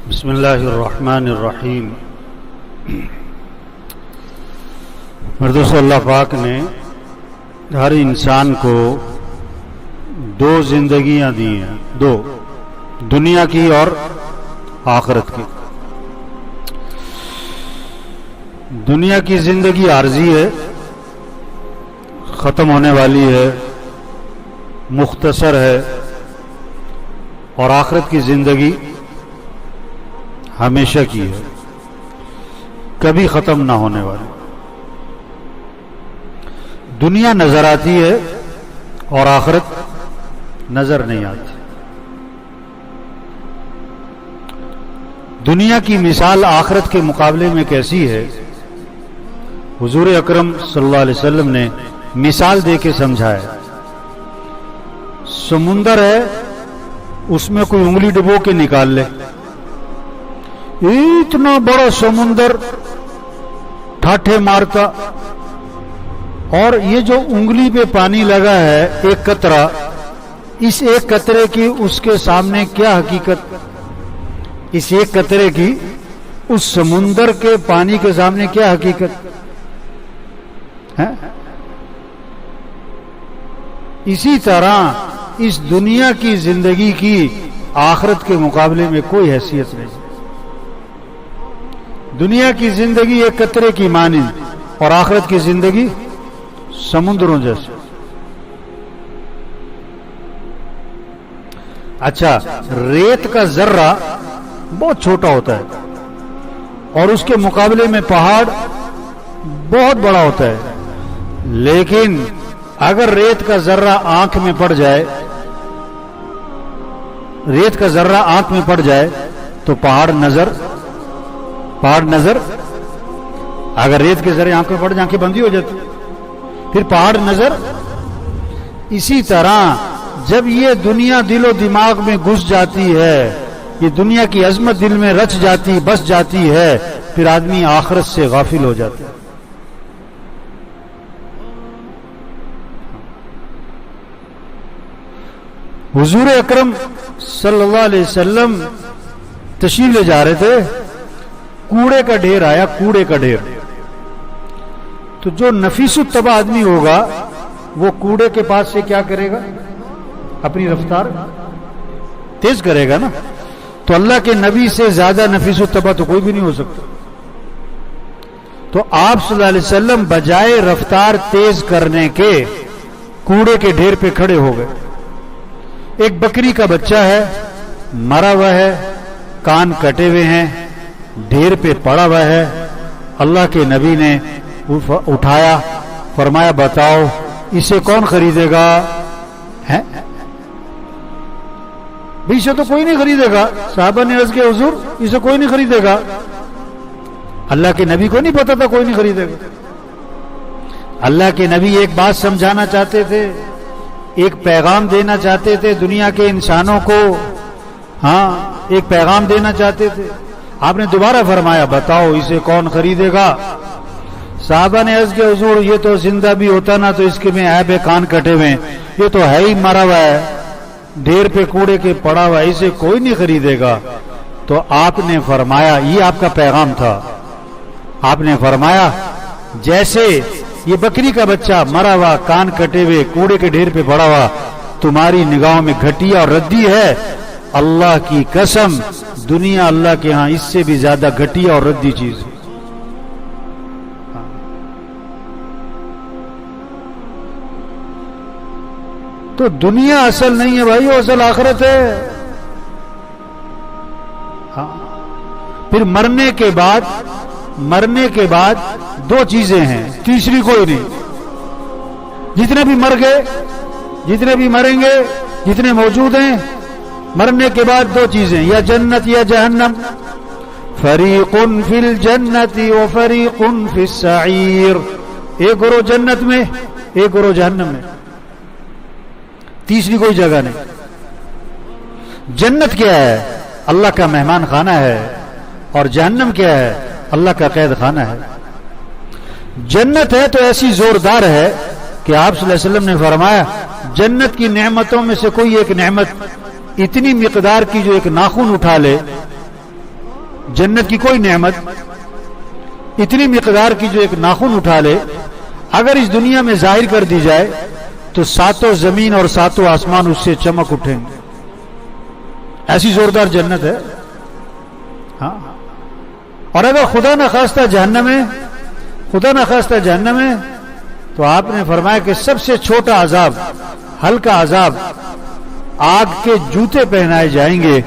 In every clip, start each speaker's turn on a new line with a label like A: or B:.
A: بسم اللہ الرحمن الرحیم۔ دوستو، اللہ پاک نے ہر انسان کو دو زندگیاں دی ہیں، دو، دنیا کی اور آخرت کی۔ دنیا کی زندگی عارضی ہے، ختم ہونے والی ہے، مختصر ہے، اور آخرت کی زندگی ہمیشہ کی ہے، کبھی ختم نہ ہونے والی۔ دنیا نظر آتی ہے اور آخرت نظر نہیں آتی۔ دنیا کی مثال آخرت کے مقابلے میں کیسی ہے؟ حضور اکرم صلی اللہ علیہ وسلم نے مثال دے کے سمجھایا۔ سمندر ہے، اس میں کوئی انگلی ڈبو کے نکال لے، اتنا بڑا سمندر ٹھاٹھے مارتا، اور یہ جو انگلی پہ پانی لگا ہے ایک قطرہ، اس ایک قطرے کی اس کے سامنے کیا حقیقت؟ اس ایک قطرے کی اس سمندر کے پانی کے سامنے کیا حقیقت ہے؟ اسی طرح اس دنیا کی زندگی کی آخرت کے مقابلے میں کوئی حیثیت نہیں۔ دنیا کی زندگی ایک قطرے کی مانند، اور آخرت کی زندگی سمندروں جیسے۔ اچھا، ریت کا ذرہ بہت چھوٹا ہوتا ہے اور اس کے مقابلے میں پہاڑ بہت بڑا ہوتا ہے، لیکن اگر ریت کا ذرہ آنکھ میں پڑ جائے، ریت کا ذرہ آنکھ میں پڑ جائے تو پہاڑ نظر، اگر ریت کے ذرے آنکھ میں پڑ جائے آنکھیں بندی ہو جاتی، پھر پہاڑ نظر۔ اسی طرح جب یہ دنیا دل و دماغ میں گھس جاتی ہے، یہ دنیا کی عظمت دل میں رچ جاتی، بس جاتی ہے، پھر آدمی آخرت سے غافل ہو جاتا ہے۔ حضور اکرم صلی اللہ علیہ وسلم تشریف لے جا رہے تھے، کوڑے کا ڈھیر آیا، کوڑے کا ڈھیر۔ تو جو نفیس الطبع آدمی ہوگا وہ کوڑے کے پاس سے کیا کرے گا؟ اپنی رفتار تیز کرے گا نا۔ تو اللہ کے نبی سے زیادہ نفیس الطبع تو کوئی بھی نہیں ہو سکتا۔ تو آپ صلی اللہ علیہ وسلم بجائے رفتار تیز کرنے کے کوڑے کے ڈھیر پہ کھڑے ہو گئے۔ ایک بکری کا بچہ ہے، مرا ہوا ہے، کان کٹے ہوئے ہیں، ڈھیر پہ پڑا ہوا ہے۔ اللہ کے نبی نے اٹھایا، فرمایا بتاؤ اسے کون خریدے گا؟ بھی اسے تو کوئی نہیں خریدے گا۔ صحابہ نے عرض کیا حضور اسے کوئی نہیں خریدے گا۔ اللہ کے نبی کو نہیں پتا تھا کوئی نہیں خریدے گا۔ اللہ کے نبی ایک بات سمجھانا چاہتے تھے، ایک پیغام دینا چاہتے تھے دنیا کے انسانوں کو، ایک پیغام دینا چاہتے تھے۔ آپ نے دوبارہ فرمایا بتاؤ اسے کون خریدے گا؟ صحابہ نے عرض کیا حضور یہ تو زندہ بھی ہوتا نا تو اس کے میں عیب ہے، کان کٹے ہوئے، یہ تو ہے ہی مرا ہوا ہے، ڈھیر پہ کوڑے کے پڑا ہوا ہے، اسے کوئی نہیں خریدے گا۔ تو آپ نے فرمایا، یہ آپ کا پیغام تھا، آپ نے فرمایا جیسے یہ بکری کا بچہ مرا ہوا، کان کٹے ہوئے، کوڑے کے ڈھیر پہ پڑا ہوا تمہاری نگاہوں میں گھٹیا اور ردی ہے، اللہ کی قسم دنیا اللہ کے ہاں اس سے بھی زیادہ گھٹیا اور ردی چیز ہے۔ تو دنیا اصل نہیں ہے بھائی، وہ اصل آخرت ہے۔ پھر مرنے کے بعد دو چیزیں ہیں، تیسری کوئی نہیں۔ جتنے بھی مر گئے، جتنے بھی مریں گے، جتنے موجود ہیں، مرنے کے بعد دو چیزیں، یا جنت یا جہنم۔ فریق فی الجنت و فریق فی السعیر، ایک گروہ جنت میں، ایک گروہ جہنم میں، تیسری کوئی جگہ نہیں۔ جنت کیا ہے؟ اللہ کا مہمان خانہ ہے، اور جہنم کیا ہے؟ اللہ کا قید خانہ ہے۔ جنت ہے تو ایسی زوردار ہے کہ آپ صلی اللہ علیہ وسلم نے فرمایا جنت کی نعمتوں میں سے کوئی ایک نعمت اتنی مقدار کی جو ایک ناخن اٹھا لے جنت کی کوئی نعمت اتنی مقدار کی جو ایک ناخن اٹھا لے اگر اس دنیا میں ظاہر کر دی جائے تو ساتوں زمین اور ساتوں آسمان اس سے چمک اٹھیں گے. ایسی زوردار جنت ہے. ہاں. اور اگر خدا نخواستہ جہنم ہے تو آپ نے فرمایا کہ سب سے چھوٹا عذاب، ہلکا عذاب، آگ کے جوتے پہنائے جائیں گے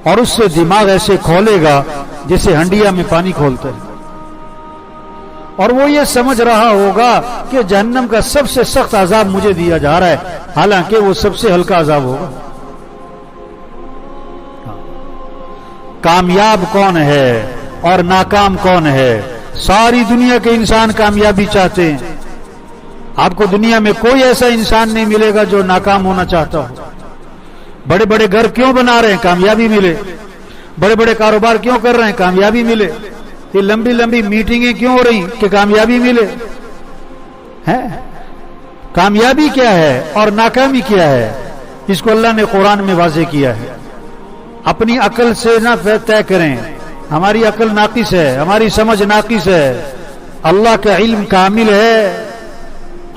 A: اور اس سے دماغ ایسے کھولے گا جیسے ہنڈیا میں پانی کھولتا ہے، اور وہ یہ سمجھ رہا ہوگا کہ جہنم کا سب سے سخت عذاب مجھے دیا جا رہا ہے، حالانکہ وہ سب سے ہلکا عذاب ہوگا. کامیاب کون ہے اور ناکام کون ہے؟ ساری دنیا کے انسان کامیابی چاہتے ہیں. آپ کو دنیا میں کوئی ایسا انسان نہیں ملے گا جو ناکام ہونا چاہتا ہو. بڑے بڑے گھر کیوں بنا رہے ہیں؟ کامیابی ملے. بڑے بڑے کاروبار کیوں کر رہے ہیں؟ کامیابی ملے. یہ لمبی لمبی میٹنگیں کیوں ہو رہی کہ کامیابی ملے؟ کامیابی کیا ہے اور ناکامی کیا ہے؟ اس کو اللہ نے قرآن میں واضح کیا ہے. اپنی عقل سے نہ طے کریں. ہماری عقل ناقص ہے، ہماری سمجھ ناقص ہے. اللہ کا علم کامل ہے.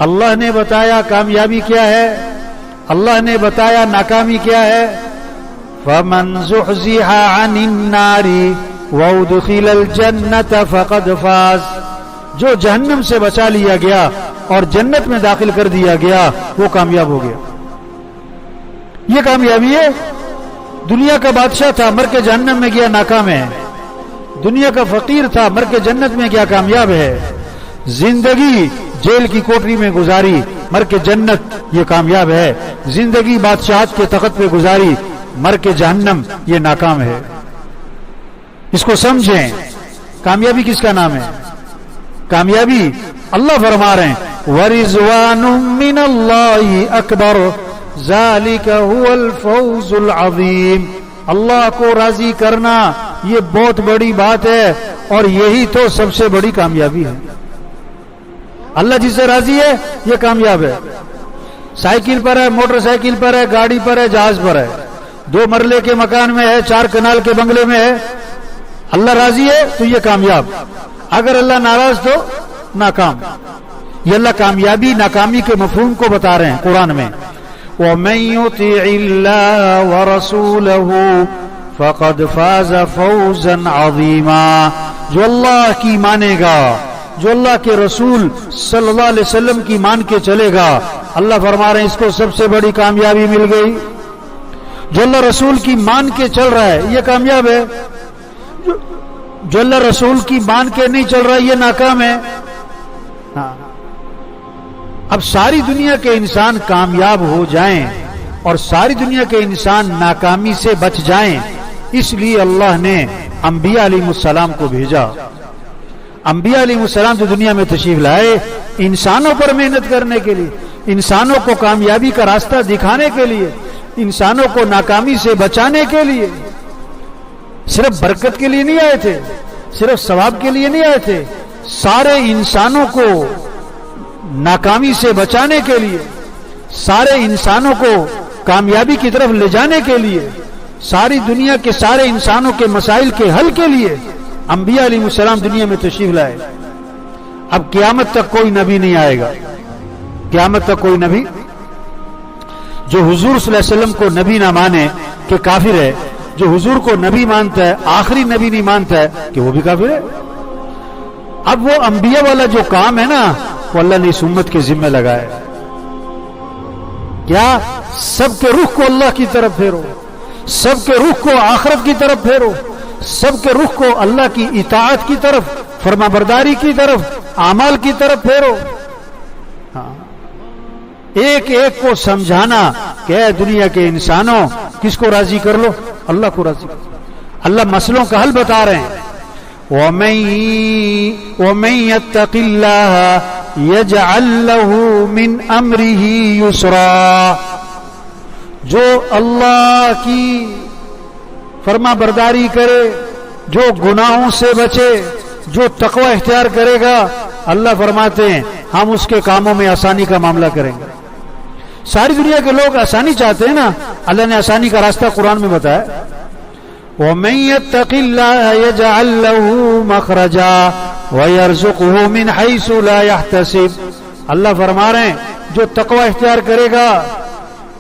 A: اللہ نے بتایا کامیابی کیا ہے، اللہ نے بتایا ناکامی کیا ہے. فَمَنْ زُحْزِحَ عَنِ النَّارِ وَأُدْخِلَ الْجَنَّةَ فَقَدْ فَازَ. جو جہنم سے بچا لیا گیا اور جنت میں داخل کر دیا گیا وہ کامیاب ہو گیا. یہ کامیابی ہے. دنیا کا بادشاہ تھا، مر کے جہنم میں گیا، ناکام ہے. دنیا کا فقیر تھا، مر کے جنت میں گیا، کامیاب ہے. زندگی جیل کی کوٹری میں گزاری، مر کے جنت، یہ کامیاب ہے. زندگی بادشاہت کے تخت پہ گزاری، مر کے جہنم، یہ ناکام ہے. اس کو سمجھیں. کامیابی کس کا نام ہے؟ کامیابی اللہ فرما رہے ہیں وَرِضْوَانٌ مِّنَ اللَّهِ أَكْبَرُ ذَلِكَ هُوَ الْفَوْزُ الْعَظِيمُ. اللہ کو راضی کرنا یہ بہت بڑی بات ہے اور یہی تو سب سے بڑی کامیابی ہے. اللہ جس سے راضی ہے یہ کامیاب ہے. سائیکل پر ہے، موٹر سائیکل پر ہے، گاڑی پر ہے، جہاز پر ہے، 2 مرلے کے مکان میں ہے، 4 کنال کے بنگلے میں ہے. اللہ راضی ہے تو یہ کامیاب. اگر اللہ ناراض تو ناکام. یہ اللہ کامیابی ناکامی کے مفہوم کو بتا رہے ہیں قرآن میں. وَمَن يُطِعِ اللَّهَ وَرَسُولَهُ فَقَدْ فَازَ فَوْزًا عَظِيمًا. جو اللہ کی مانے گا، جو اللہ کے رسول صلی اللہ علیہ وسلم کی مان کے چلے گا، اللہ فرما رہے ہیں اس کو سب سے بڑی کامیابی مل گئی. جو اللہ رسول کی مان کے چل رہا ہے یہ کامیاب ہے. جو اللہ رسول کی مان کے نہیں چل رہا یہ ناکام ہے. اب ساری دنیا کے انسان کامیاب ہو جائیں اور ساری دنیا کے انسان ناکامی سے بچ جائیں، اس لیے اللہ نے انبیاء علیہ السلام کو بھیجا. انبیاء علیہ السلام جو دنیا میں تشریف لائے انسانوں پر محنت کرنے کے لیے، انسانوں کو کامیابی کا راستہ دکھانے کے لیے، انسانوں کو ناکامی سے بچانے کے لیے. صرف برکت کے لیے نہیں آئے تھے، صرف ثواب کے لیے نہیں آئے تھے، سارے انسانوں کو ناکامی سے بچانے کے لیے، سارے انسانوں کو کامیابی کی طرف لے جانے کے لیے، ساری دنیا کے سارے انسانوں کے مسائل کے حل کے لیے انبیاء علیہ السلام دنیا میں تشریف لائے. اب قیامت تک کوئی نبی نہیں آئے گا، قیامت تک کوئی نبی جو حضور صلی اللہ علیہ وسلم کو نبی نہ مانے کہ کافر ہے، جو حضور کو نبی مانتا ہے آخری نبی نہیں مانتا ہے کہ وہ بھی کافر ہے. اب وہ انبیاء والا جو کام ہے نا وہ اللہ نے اس امت کے ذمہ لگایا. کیا؟ سب کے رخ کو اللہ کی طرف پھیرو، سب کے رخ کو آخرت کی طرف پھیرو، سب کے رخ کو اللہ کی اطاعت کی طرف، فرما برداری کی طرف، اعمال کی طرف پھیرو. ایک ایک کو سمجھانا کہ اے دنیا کے انسانوں کس کو راضی کر لو؟ اللہ کو راضی کر. اللہ مسئلوں کا حل بتا رہے ہیں. وَمَن يَتَّقِ اللَّهَ يَجْعَل لَّهُ مِنْ أَمْرِهِ يُسْرًا. جو اللہ کی فرما برداری کرے، جو گناہوں سے بچے، جو تقوی اختیار کرے گا، اللہ فرماتے ہیں ہم اس کے کاموں میں آسانی کا معاملہ کریں گے. ساری دنیا کے لوگ آسانی چاہتے ہیں نا، اللہ نے آسانی کا راستہ قرآن میں بتایا. وَمَن يَتَّقِ اللَّهَ يَجْعَل لَّهُ مَخْرَجًا وَيَرْزُقْهُ مِنْ حَيْثُ لَا يَحْتَسِبُ۔ اللہ فرما رہے ہیں جو تقوی اختیار کرے گا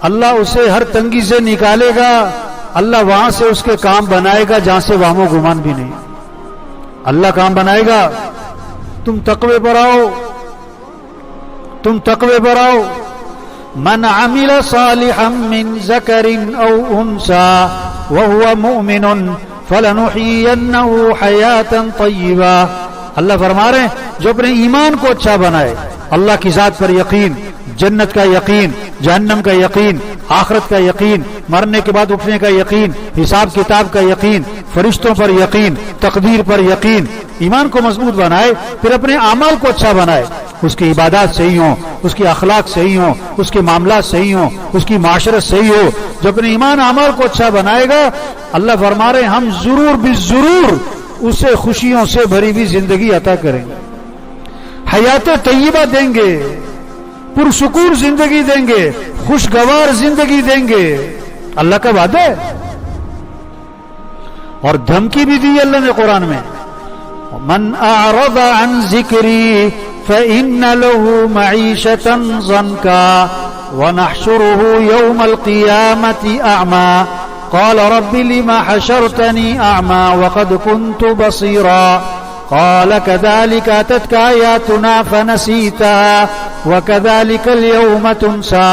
A: اللہ اسے ہر تنگی سے نکالے گا، اللہ وہاں سے اس کے کام بنائے گا جہاں سے وہم و گمان بھی نہیں، اللہ کام بنائے گا۔ تم تقوی پر آؤ، تم تقوی پر آؤ۔ من عمل صالحا من ذکر او انثى وهو مؤمن فلنحيينه حیاتا طیبا۔ اللہ فرما رہے ہیں جو اپنے ایمان کو اچھا بنائے، اللہ کی ذات پر یقین، جنت کا یقین، جہنم کا یقین، آخرت کا یقین، مرنے کے بعد اٹھنے کا یقین، حساب کتاب کا یقین، فرشتوں پر یقین، تقدیر پر یقین، ایمان کو مضبوط بنائے، پھر اپنے اعمال کو اچھا بنائے، اس کی عبادات صحیح ہوں، اس کی اخلاق صحیح ہوں، اس کے معاملات صحیح ہوں، اس کی معاشرت صحیح ہو، جو اپنے ایمان اعمال کو اچھا بنائے گا اللہ فرما رہے ہیں ہم ضرور بالضرور اسے خوشیوں سے بھری ہوئی زندگی عطا کریں گے، حیات طیبہ دیں گے، پرسکون زندگی دیں گے، خوشگوار زندگی دیں گے، اللہ کا وعدہ ہے۔ اور دھمکی بھی دی اللہ نے قرآن میں، من اعرض عن ذکری فإن له معیشة ضنکا ونحشره يوم القیامة اعمى قال رب لما حشرتني اعمى وقد كنت بصيرا قال كذلك أتتك آياتنا فنسيتها وكذلك اليوم تنسى۔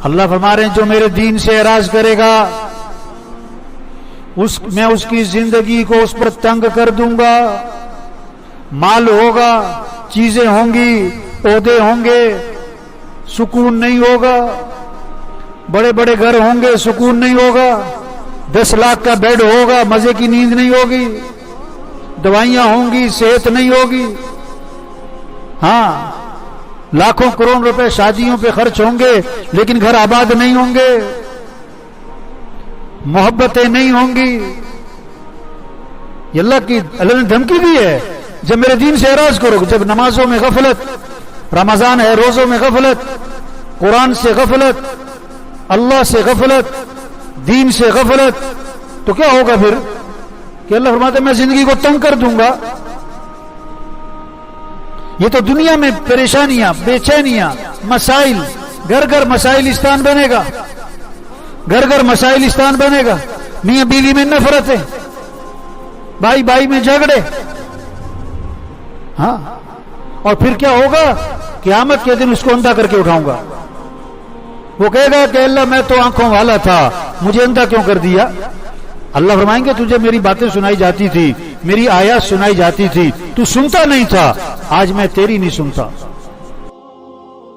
A: اللہ فرما رہے ہیں جو میرے دین سے اعراض کرے گا میں اس کی زندگی کو اس پر تنگ کر دوں گا، مال ہوگا، چیزیں ہوں گی، عہدے ہوں گے، سکون نہیں ہوگا، بڑے بڑے گھر ہوں گے، سکون نہیں ہوگا، 10 لاکھ کا بیڈ ہوگا، مزے کی نیند نہیں ہوگی، دوائیاں ہوں گی، صحت نہیں ہوگی، ہاں لاکھوں کروڑ روپے شادیوں پہ خرچ ہوں گے لیکن گھر آباد نہیں ہوں گے، محبتیں نہیں ہوں گی۔ یہ اللہ نے دھمکی دی ہے جب میرے دین سے اعراض کرو، جب نمازوں میں غفلت، رمضان ہے روزوں میں غفلت، قرآن سے غفلت، اللہ سے غفلت، دین سے غفلت، تو کیا ہوگا پھر کہ اللہ فرماتا ہے میں زندگی کو تنگ کر دوں گا۔ یہ تو دنیا میں پریشانیاں، بے چینیاں، مسائل، گھر گھر مسائلستان بنے گا، گھر گھر مسائلستان بنے گا، میاں بیوی میں نفرتیں، بھائی بھائی میں جھگڑے، ہاں اور پھر کیا ہوگا قیامت کے دن اس کو اندھا کر کے اٹھاؤں گا، وہ کہے گا کہ اللہ میں تو آنکھوں والا تھا مجھے اندھا کیوں کر دیا؟ اللہ فرمائیں گے تجھے میری باتیں سنائی جاتی تھی، میری آیات سنائی جاتی تھی، تو سنتا نہیں تھا، آج میں تیری نہیں سنتا۔